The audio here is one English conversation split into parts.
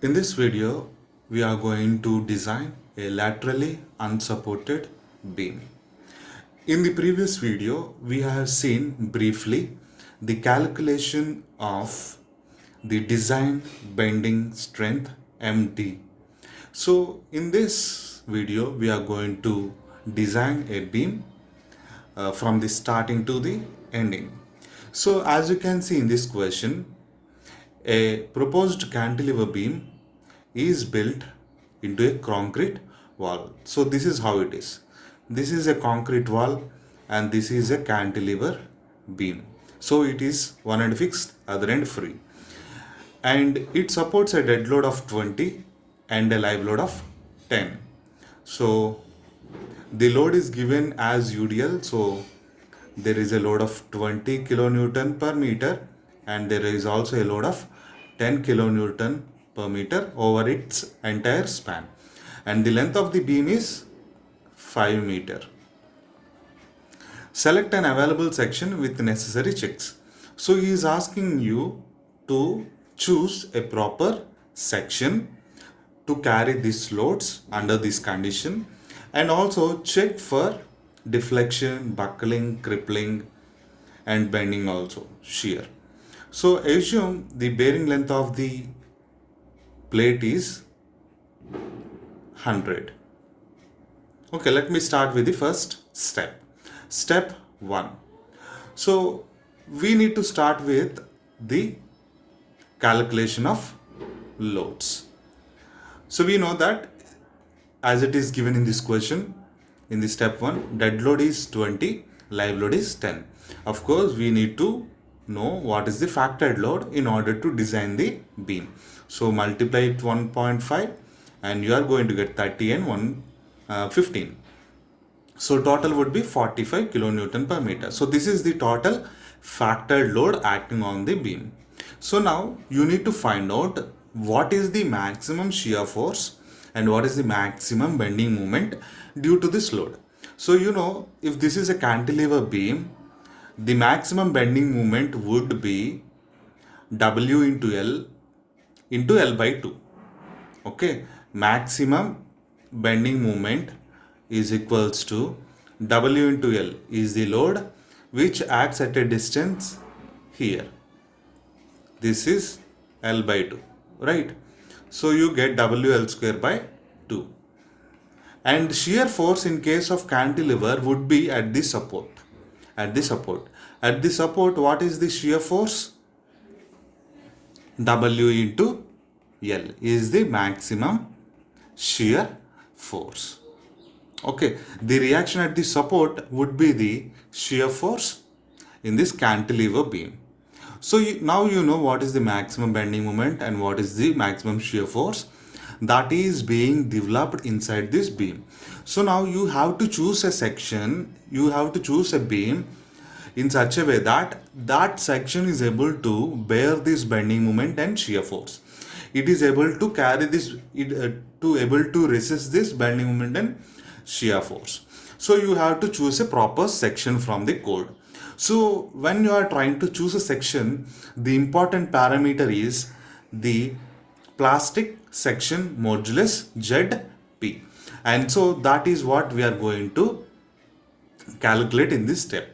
In this video, we are going to design a laterally unsupported beam. In the previous video, we have seen briefly the calculation of the design bending strength MD. So in this video, we are going to design a beam from the starting to the ending. So as you can see in this question, a proposed cantilever beam is built into a concrete wall. So this is how it is. This is a concrete wall and this is a cantilever beam. So it is one end fixed, other end free. And it supports a dead load of 20 and a live load of 10. So the load is given as UDL. So there is a load of 20 kilonewton per meter and there is also a load of 10 kilonewton per meter over its entire span, and the length of the beam is 5 meter. Select an available section with necessary checks. So he is asking you to choose a proper section to carry these loads under this condition, and also check for deflection, buckling, crippling and bending, also shear. So assume the bearing length of the plate is 100. Okay, let me start with the first step. Step 1. So we need to start with the calculation of loads. So we know that as it is given in this question, in the step 1, dead load is 20, live load is 10. Of course, we need to know what is the factored load in order to design the beam. So multiply it 1.5 and you are going to get 30 and 15. So total would be 45 kilonewton per meter. So this is the total factored load acting on the beam. So now you need to find out what is the maximum shear force and what is the maximum bending moment due to this load. So you know, if this is a cantilever beam, the maximum bending moment would be W into L by 2. Okay, maximum bending moment is equals to W into L is the load which acts at a distance here. This is L by 2, right? So you get WL square by 2. And shear force in case of cantilever would be at the support. At the support, what is the shear force? W into L is the maximum shear force. Okay, the reaction at the support would be the shear force in this cantilever beam. So now you know what is the maximum bending moment and what is the maximum shear force that is being developed inside this beam. So now you have to choose a section, you have to choose a beam in such a way that that section is able to bear this bending moment and shear force. It is able to carry this, able to resist this bending moment and shear force. So you have to choose a proper section from the code. So when you are trying to choose a section, the important parameter is the plastic section modulus ZP. And so that is what we are going to calculate in this step.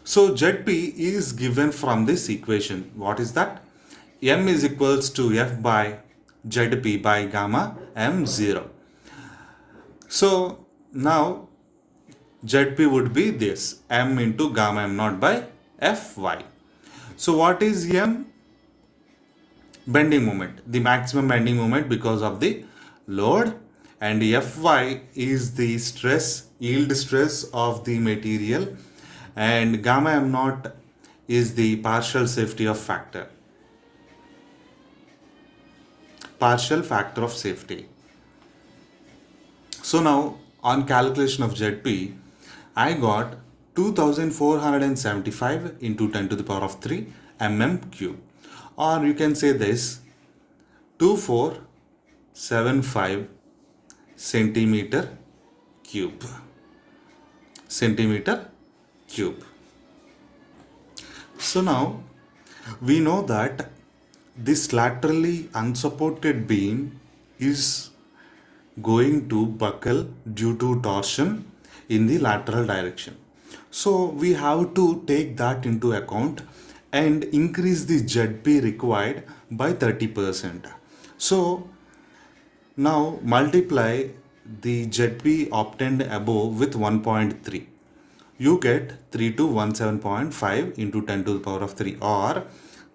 So ZP is given from this equation. What is that? M is equals to F by ZP by gamma M0. So now ZP would be this, M into gamma M0 by Fy. So what is M? Bending moment, the maximum bending moment because of the load, and Fy is the stress, yield stress of the material, and gamma M0 is the partial safety of factor. Partial factor of safety. So now on calculation of ZP, I got 2475 into 10 to the power of 3 mm cube, or you can say this 2475 centimeter cube. So now we know that this laterally unsupported beam is going to buckle due to torsion in the lateral direction. So we have to take that into account and increase the ZP required by 30%. So now multiply the ZP obtained above with 1.3. You get 3217.5 into 10 to the power of 3 or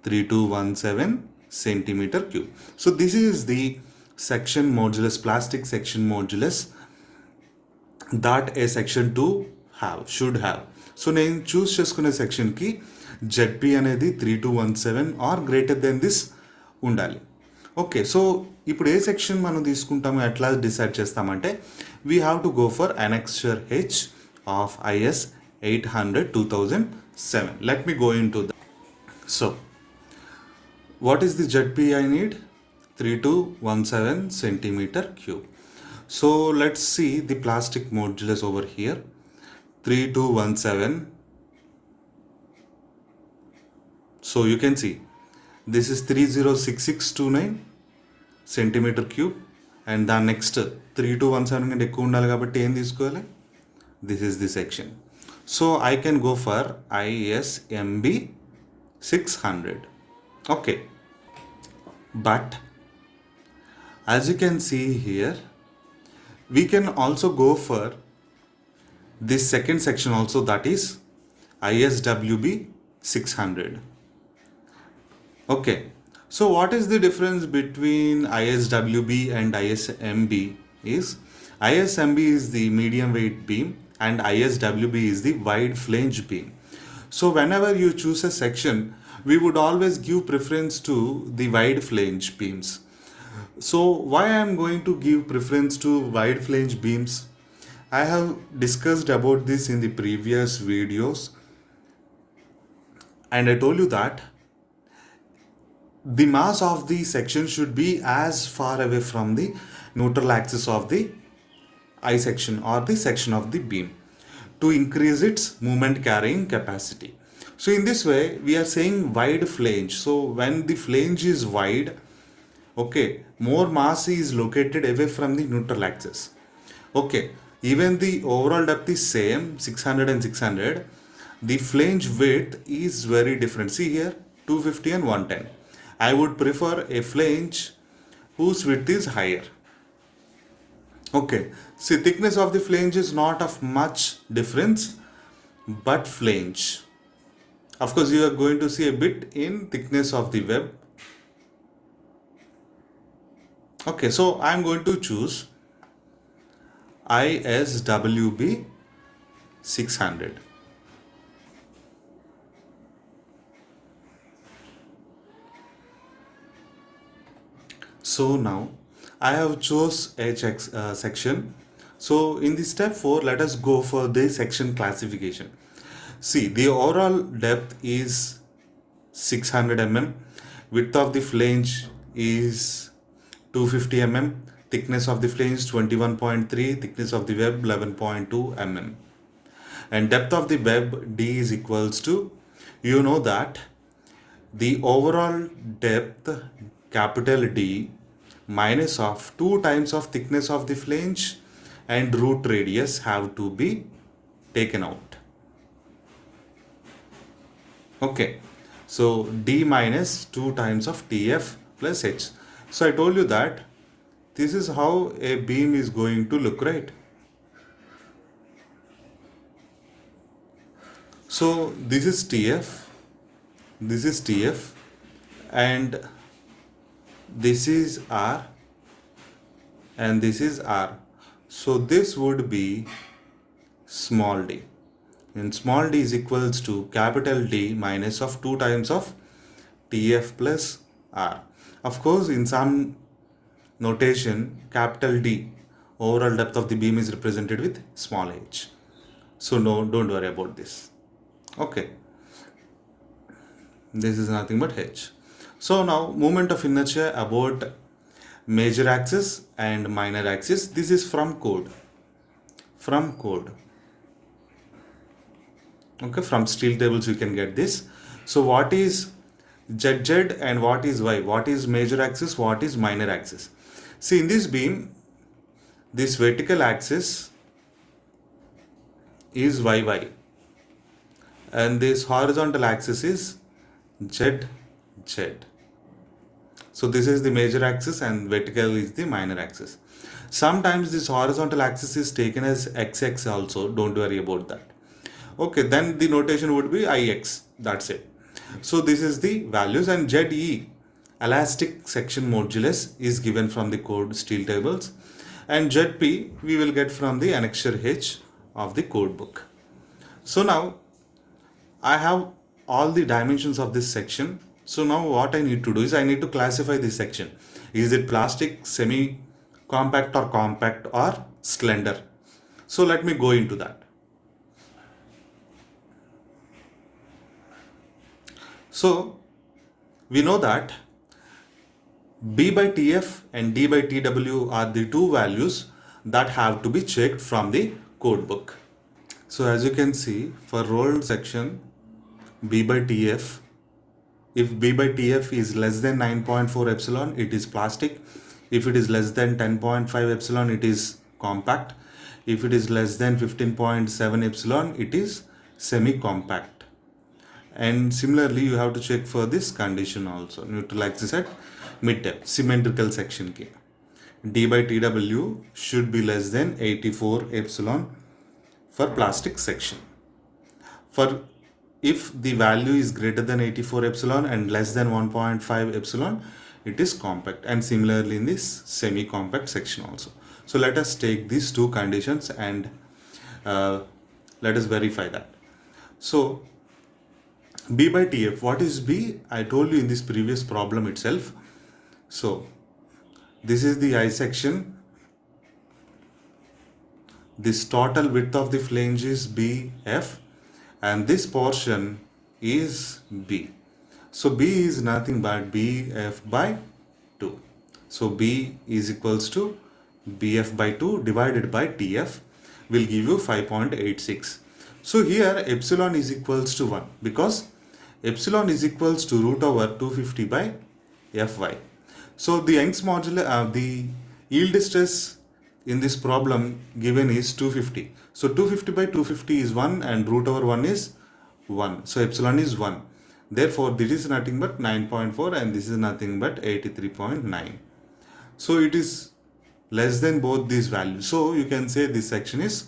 3217 centimeter cube. So this is the section modulus, plastic section modulus that a section 2 should have. So నేను చూస్ చేసుకునే సెక్షన్కి ZP అనేది 3217 or greater than this ఉండాలి. Okay, so ఇప్పుడు ఏ section మనం తీసుకుంటామో ఎట్లా డిసైడ్ చేస్తామంటే we have to go for annexure H of IS 800 2007. Let me go into that. So what is the ZP I need? 3217 centimeter cube. So let's see the plastic modulus over here. 3217. So you can see this is 306629 centimeter cube and the next 3217 కంటే ఎక్కువ ఉండాలి కాబట్టి ఏం తీసుకోవాలి? This is the section. So I can go for ISMB 600. Okay. But as you can see here, we can also go for this second section also, that is ISWB 600. Okay. So what is the difference between ISWB and ISMB is ISMB is the medium weight beam and ISWB is the wide flange beam. So whenever you choose a section, we would always give preference to the wide flange beams. So why I am going to give preference to wide flange beams? I have discussed about this in the previous videos and I told you that the mass of the section should be as far away from the neutral axis of the I section or the section of the beam to increase its moment carrying capacity. So in this way we are saying wide flange. So when the flange is wide, okay, more mass is located away from the neutral axis. Okay, even the overall depth is same 600 and 600, the flange width is very different. See here 250 and 110. I would prefer a flange whose width is higher. Okay, see, thickness of the flange is not of much difference, but flange, of course, you are going to see a bit in thickness of the web. Okay, so I am going to choose ISWB 600. So now I have chose HX section. So in the step 4, let us go for the section classification. See, the overall depth is 600 mm, width of the flange is 250 mm, thickness of the flange 21.3, thickness of the web 11.2 mm, and depth of the web D is equals to, you know that the overall depth capital D minus of 2 times of thickness of the flange and root radius have to be taken out. Okay, so D minus 2 times of TF plus H. So I told you that this is how a beam is going to look, right? So this is TF, and this is R, and this is R. So this would be small d, and small d is equals to capital D minus of 2 times of TF plus R. Of course, in some notation, capital D, overall depth of the beam, is represented with small h. So no, don't worry about this. Okay, this is nothing but h. So now moment of inertia about major axis and minor axis. This is from code. Okay, from steel tables you can get this. So what is ZZ and what is Y, what is major axis, what is minor axis. See, in this beam, this vertical axis is YY and this horizontal axis is ZZ. So this is the major axis and vertical is the minor axis. Sometimes this horizontal axis is taken as XX also, don't worry about that. Okay, then the notation would be IX, that's it. So this is the values, and ZE, elastic section modulus, is given from the code steel tables, and ZP we will get from the annexure H of the code book. So now I have all the dimensions of this section. So now what I need to do is I need to classify this section. Is it plastic, semi-compact or compact or slender? So let me go into that. So we know that B by TF and D by TW are the two values that have to be checked from the code book. So as you can see, for rolled section B by TF, if B by TF is less than 9.4 epsilon, it is plastic. If it is less than 10.5 epsilon, it is compact. If it is less than 15.7 epsilon, it is semi-compact. And similarly, you have to check for this condition also. Neutral axis at mid depth, symmetrical section K. D by TW should be less than 84 epsilon for plastic section. For if the value is greater than 84 epsilon and less than 1.5 epsilon, it is compact, and similarly in this semi-compact section also. So let us take these two conditions and let us verify that. So B by TF, what is B? I told you in this previous problem itself. So this is the I section. This total width of the flange is BF and this portion is B. So B is nothing but BF by 2. So B is equals to BF by 2 divided by TF will give you 5.86. So here epsilon is equals to 1 because epsilon is equals to root over 250 by Fy. So the Young's modulus, the yield stress in this problem given is 250. So 250 by 250 is 1 and root over 1 is 1. So epsilon is 1. Therefore, this is nothing but 9.4 and this is nothing but 83.9. So it is less than both these values. So you can say this section is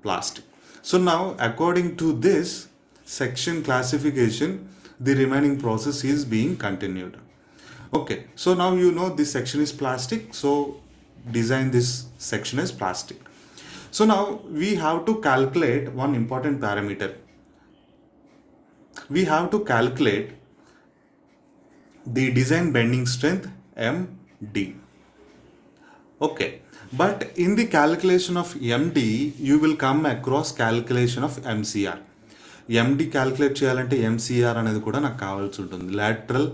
plastic. So now according to this section classification, the remaining process is being continued. Okay, so now you know this section is plastic. So design this section as plastic. So now we have to calculate one important parameter. We have to calculate the design bending strength MD. Okay, but in the calculation of MD, you will come across calculation of MCR. MD calculate చేయాలంటే MCR అనేది కూడా నాకు కావాల్సి ఉంటుంది. Lateral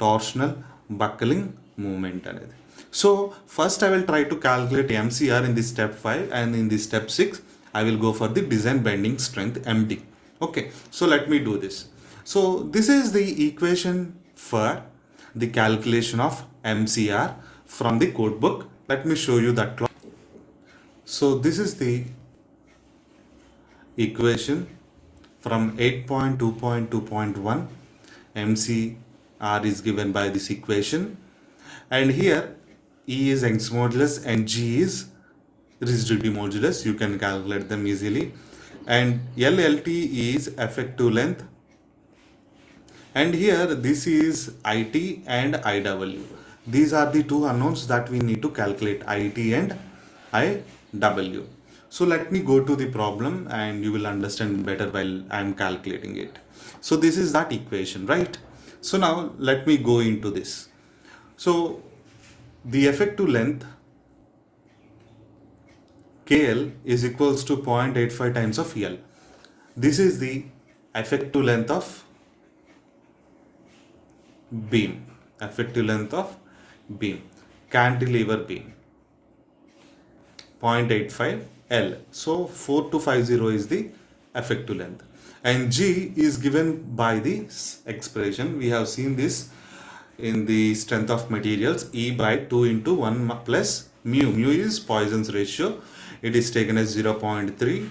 torsional buckling movement అనేది. So first I will try to calculate MCR in this step 5 and in this step 6 I will go for the design bending strength MD. Okay, so let me do this. So this is the equation for the calculation of MCR from the code book. Let me show you that. So this is the equation from 8.2.2.1. MCR is given by this equation, and here E is Young's modulus and G is rigidity modulus. You can calculate them easily. And LLT is effective length. And here this is IT and IW. These are the two unknowns that we need to calculate, IT and IW. So let me go to the problem and you will understand better while I am calculating it. So this is that equation, right? So now let me go into this. So the effective length KL is equals to 0.85 times of L. This is the effective length of beam. Effective length of beam. Cantilever beam. 0.85 L. So 4250 is the effective length. and G is given by this expression. We have seen this in the strength of materials, E by 2 into 1 plus mu. Mu is Poisson's ratio. It is taken as 0.3,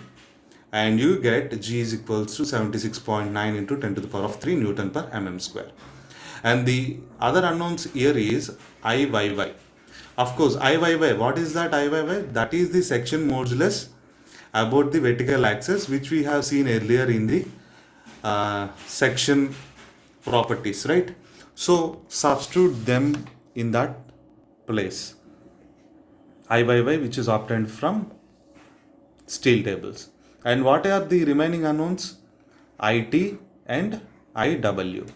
and you get G is equals to 76.9 into 10 to the power of 3 Newton per mm square. And the other unknowns here is Iyy. Of course, Iyy, what is that Iyy? That is the section modulus about the vertical axis, which we have seen earlier in the section properties, right? So substitute them in that place. Iyy, which is obtained from steel tables. And what are the remaining unknowns? It and Iw.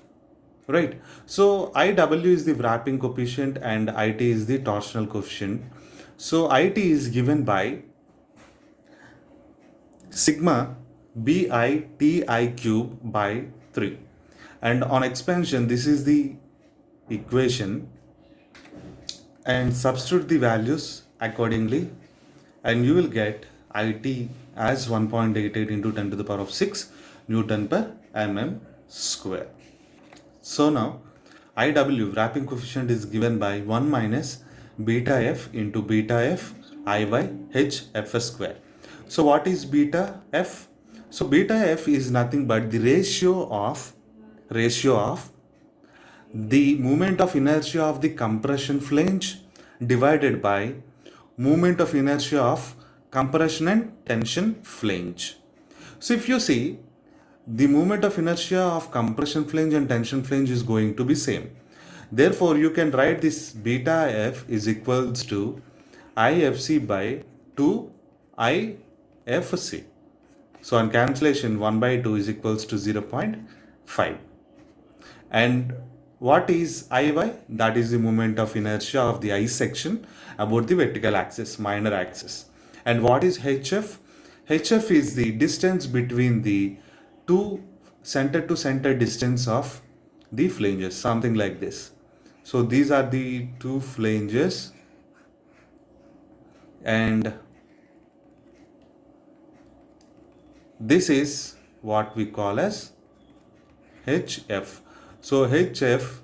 Right. So Iw is the wrapping coefficient and It is the torsional coefficient. So It is given by sigma Bi cube by 3. And on expansion, this is the equation, and substitute the values accordingly, and you will get It as 1.88 into 10 to the power of 6 Newton per mm square. So now Iw, wrapping coefficient, is given by 1 minus beta f into beta f I by h f square. So what is beta f? So beta f is nothing but the ratio of the moment of inertia of the compression flange divided by moment of inertia of compression and tension flange. So if you see, the moment of inertia of compression flange and tension flange is going to be same. Therefore, you can write this beta f is equals to Ifc by 2 Ifc. So on cancellation, 1 by 2 is equals to 0.5. And what is Iy? That is the moment of inertia of the I section about the vertical axis, minor axis. And what is hf? Hf is the distance between the two center to center distance of the flanges, something like this. So these are the two flanges, and this is what we call as hf. So hf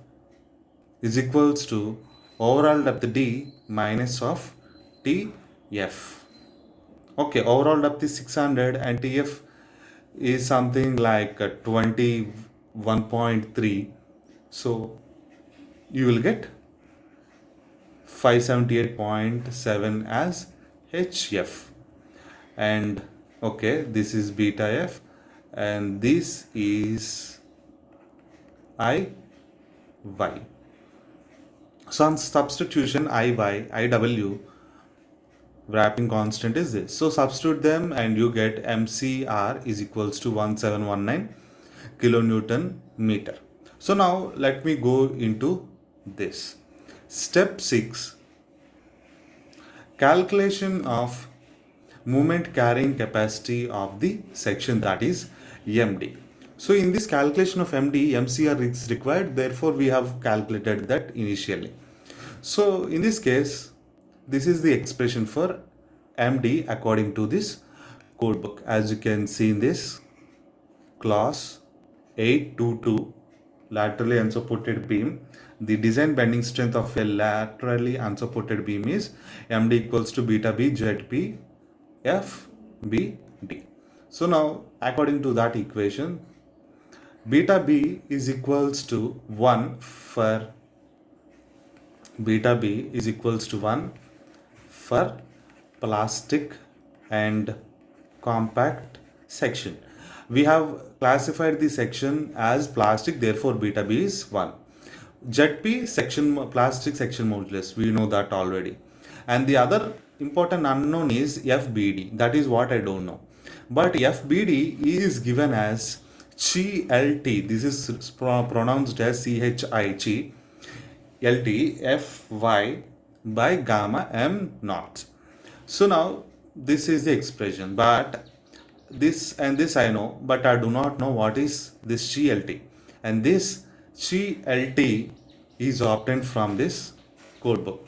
is equals to overall depth d minus of tf. Okay, overall depth is 600 and tf is something like 21.3. So you will get 578.7 as hf. And okay, this is beta f, and this is Iy. So on substitution, Iw, wrapping constant is this. So substitute them and you get MCR is equals to 1719 kilonewton meter. So now let me go into this. Step 6, calculation of moment carrying capacity of the section, that is MD. So in this calculation of MD, MCR is required, therefore we have calculated that initially. So in this case, this is the expression for MD according to this code book. As you can see in this clause 822, laterally unsupported beam, the design bending strength of a laterally unsupported beam is MD equals to beta B ZP FBD. So now according to that equation, beta B is equals to 1 for beta B is equals to 1 for plastic and compact section. We have classified the section as plastic, therefore beta B is 1. ZP section, plastic section modulus, we know that already. And the other important unknown is FBD, that is what I don't know. But FBD is given as CLT, this is pronounced as CHI, LT Fy by gamma m naught. So now this is the expression, but this and this I know, but I do not know what is this CLT. And this CLT is obtained from this code book.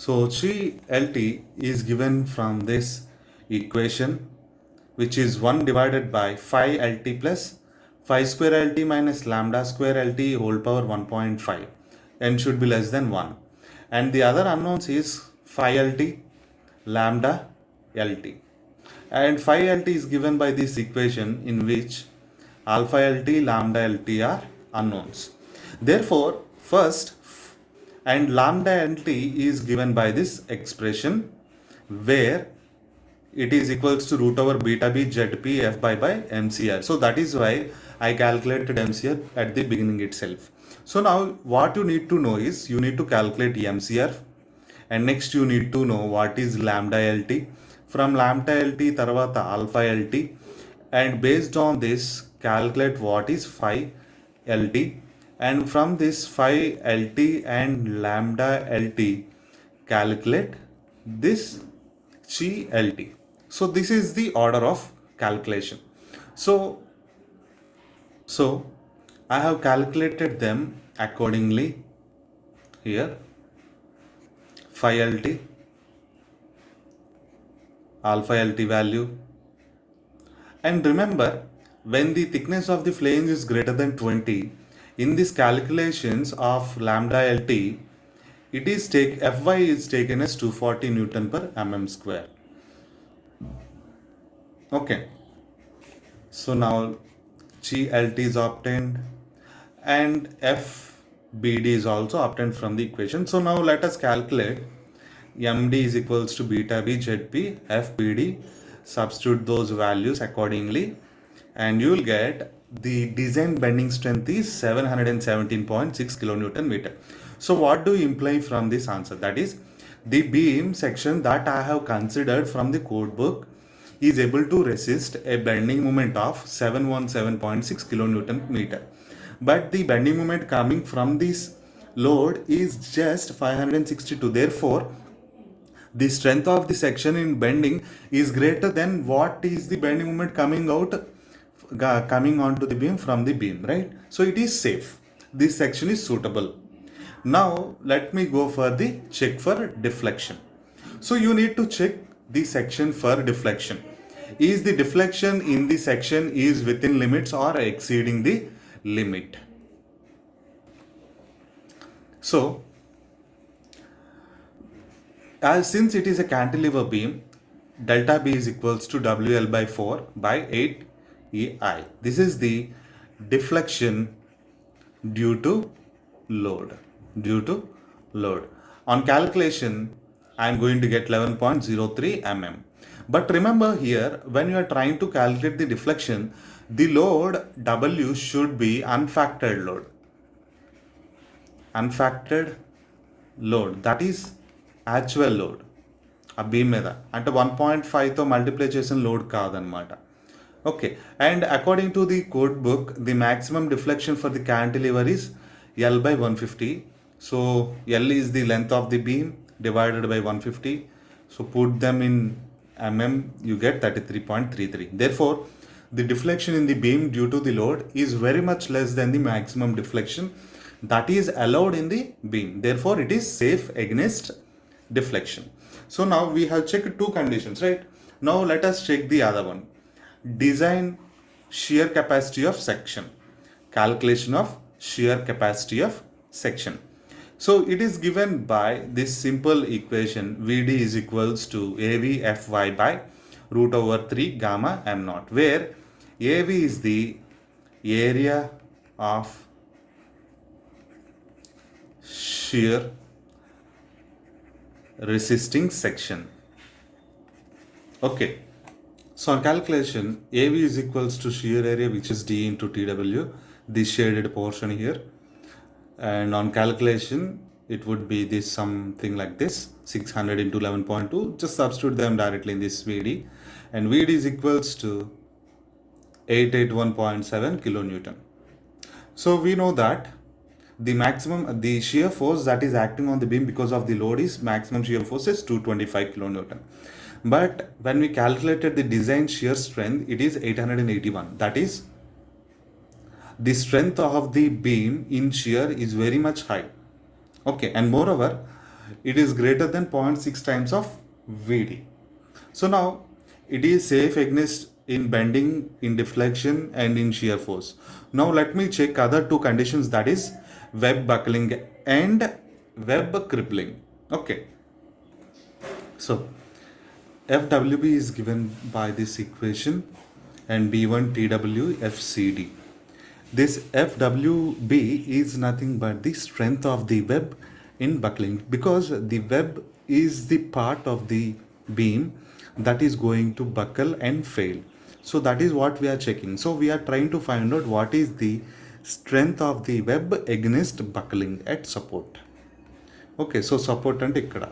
So GLT is given from this equation, which is 1 divided by phi LT plus phi square LT minus lambda square LT whole power 1.5, n should be less than 1. And the other unknowns is phi LT, lambda LT. And phi LT is given by this equation in which alpha LT, lambda LT are unknowns. Therefore, first and lambda LT is given by this expression where it is equals to root over beta b ZP F by MCR. So that is why I calculated MCR at the beginning itself. So now what you need to know is you need to calculate MCR, and next you need to know what is lambda LT. From lambda LT tarvata alpha LT, and based on this calculate what is phi LT, and from this phi LT and lambda LT calculate this chi LT. So this is the order of calculation. So I have calculated them accordingly here. Phi LT, alpha LT value, and remember, when the thickness of the flange is greater than 20, in these calculations of lambda LT, it is Fy is taken as 240 Newton per mm square. Okay. So now GLT is obtained and FBD is also obtained from the equation. So now let us calculate MD is equals to beta B ZP FBD. Substitute those values accordingly and you will get the design bending strength is 717.6 kilonewton meter. So what do you imply from this answer? That is, the beam section that I have considered from the code book is able to resist a bending moment of 717.6 kilonewton meter. But the bending moment coming from this load is just 562. Therefore, the strength of the section in bending is greater than what is the bending moment coming onto the beam from the beam, right? So it is safe. This section is suitable. Now let me go for the check for deflection. So you need to check the section for deflection. Is the deflection in the section is within limits or exceeding the limit? So since it is a cantilever beam, delta B is equals to WL by 4 by 8 EI. This is the deflection due to load. On calculation, I am going to get 11.03 mm. But remember here, when you are trying to calculate the deflection, the load W should be unfactored load. Unfactored load, that is actual load. A beam మీద అంటే 1.5తో multiply చేసిన load కాదనమాట. Okay, and according to the code book, the maximum deflection for the cantilever is L by 150. So L is the length of the beam divided by 150. So put them in mm, you get 33.33. Therefore, the deflection in the beam due to the load is very much less than the maximum deflection that is allowed in the beam. Therefore, it is safe against deflection. So now we have checked two conditions, right? Now let us check the other one. Design shear capacity of section. Calculation of shear capacity of section. So it is given by this simple equation VD is equals to AVFY by root over 3 gamma m naught, where AV is the area of shear resisting section. Okay, so on calculation, AV is equals to shear area, which is D into TW, this shaded portion here, and on calculation it would be this something like this, 600 into 11.2. just substitute them directly in this VD, and VD is equals to 881.7 kilonewton. So we know that the shear force that is acting on the beam because of the load is maximum shear force is 225 kilonewton. But when we calculated the design shear strength, it is 881. That is, the strength of the beam in shear is very much high. Okay, and moreover, it is greater than 0.6 times of VD. So now it is safe against in bending, in deflection, and in shear force. Now let me check other two conditions, that is web buckling and web crippling. Okay. So FWB is given by this equation and B1 TW FCD. This FWB is nothing but the strength of the web in buckling, because the web is the part of the beam that is going to buckle and fail. So that is what we are checking. So we are trying to find out what is the strength of the web against buckling at support. Okay, so support అంటే ఇక్కడ.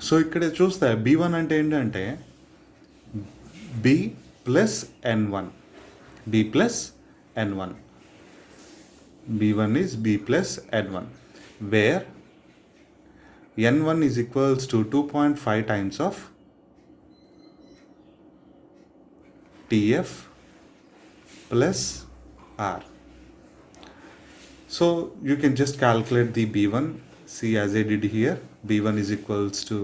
So ఇక్కడ చూస్తే B1 అంటే ఏంటంటే B plus N1. B plus N1. B1 is B plus N1, where N1 is equals to 2.5 times of TF plus R. So you can just calculate the B1. See, as I did here, B1 is equals to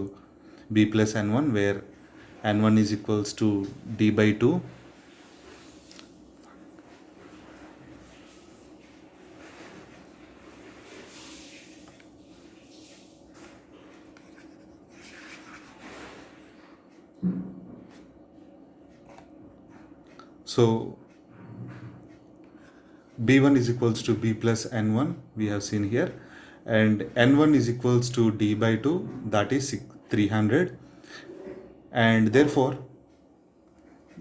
B plus N1, where N1 is equals to D by 2. So B1 is equals to B plus N1, we have seen here, and N1 is equals to D by 2, that is 300, and therefore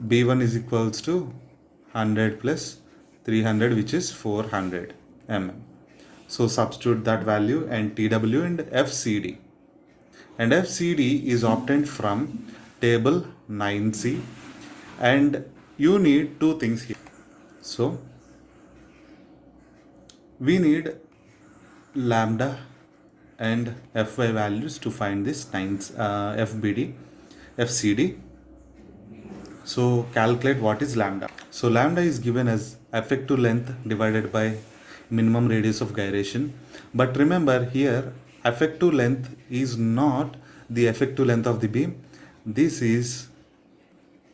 B1 is equals to 100 plus 300, which is 400 mm. So substitute that value and TW and FCD. And FCD is obtained from table 9C, and you need two things here. So we need lambda and Fy values to find this FCD. So calculate what is lambda. So lambda is given as effective length divided by minimum radius of gyration. But remember here, effective length is not the effective length of the beam. This is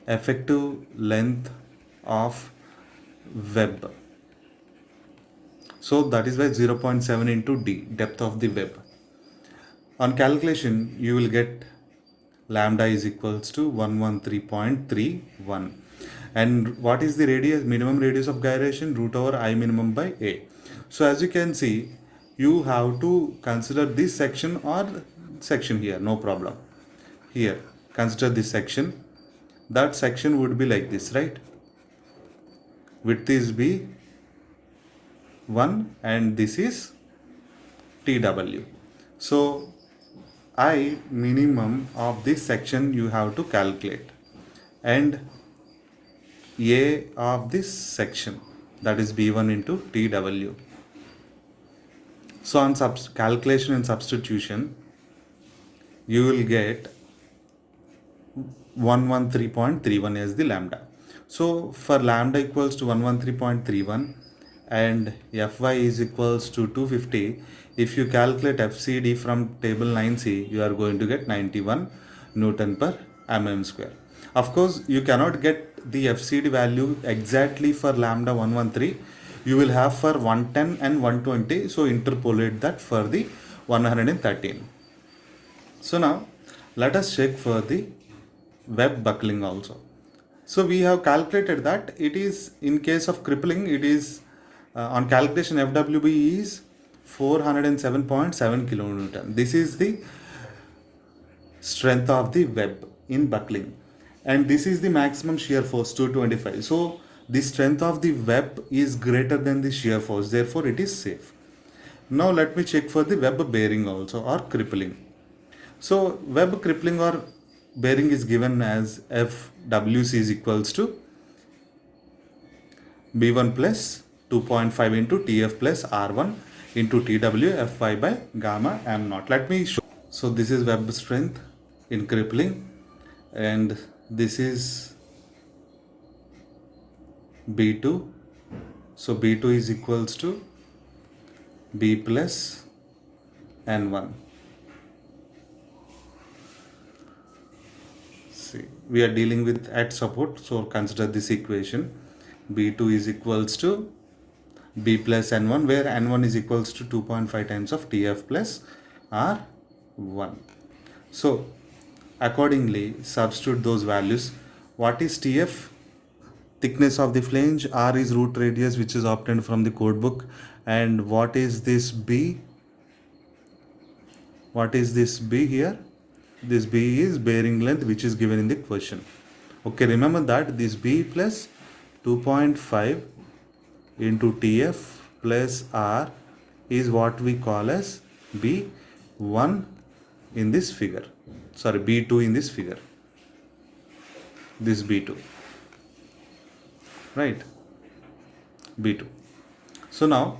effective length of web. So that is why 0.7 into D, depth of the web. On calculation, you will get lambda is equals to 113.31. And what is the radius, minimum radius of gyration? Root over I minimum by A. So as you can see, you have to consider this section or section here, no problem. Here, consider this section. That section would be like this, right? Width is B1 and this is TW. So I minimum of this section you have to calculate, and A of this section, that is B1 into TW. So on calculation and substitution, you will get 113.31 as the lambda. So for lambda equals to 113.31 and Fy is equals to 250, if you calculate FCD from table 9C, you are going to get 91 Newton per mm square. Of course, you cannot get the FCD value exactly for lambda 113. You will have for 110 and 120. So interpolate that for the 113. So now let us check for the web buckling also. So we have calculated that it is, in case of crippling, it is on calculation FWB is 407.7 kilonewton. This is the strength of the web in buckling, and this is the maximum shear force 225. So the strength of the web is greater than the shear force, therefore it is safe. Now let me check for the web bearing also, or crippling. So web crippling or bearing is given as FWC is equals to B1 plus 2.5 into TF plus R1 into TW Fy by gamma m naught. Let me show. So this is web strength in crippling, and this is B2. So B2 is equals to B plus N1. See, we are dealing with at support, so consider this equation. B2 is equals to B plus N1, where N1 is equals to 2.5 times of TF plus R1. So accordingly substitute those values. What is TF? Thickness of the flange. R is root radius, which is obtained from the code book. And what is this B? What is this B here? This B is bearing length, which is given in the question. Okay, remember that this B plus 2.5 into TF plus R is what we call as B1 in this figure. Sorry, B2 in this figure. This B2. Right? B2. So now,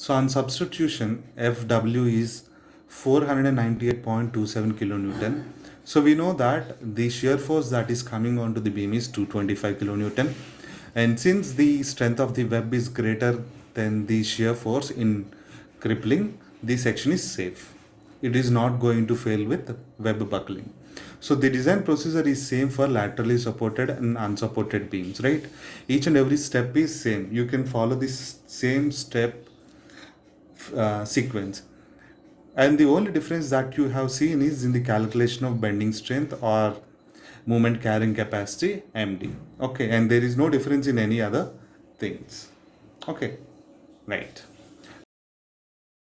on substitution, FW is 498.27 kilonewton. So we know that the shear force that is coming onto the beam is 225 kilonewton. And since the strength of the web is greater than the shear force in crippling, the section is safe. It is not going to fail with web buckling. So the design procedure is same for laterally supported and unsupported beams, right? Each and every step is same. You can follow this same step sequence. And the only difference that you have seen is in the calculation of bending strength or moment carrying capacity, MD. Okay, and there is no difference in any other things. Okay, right.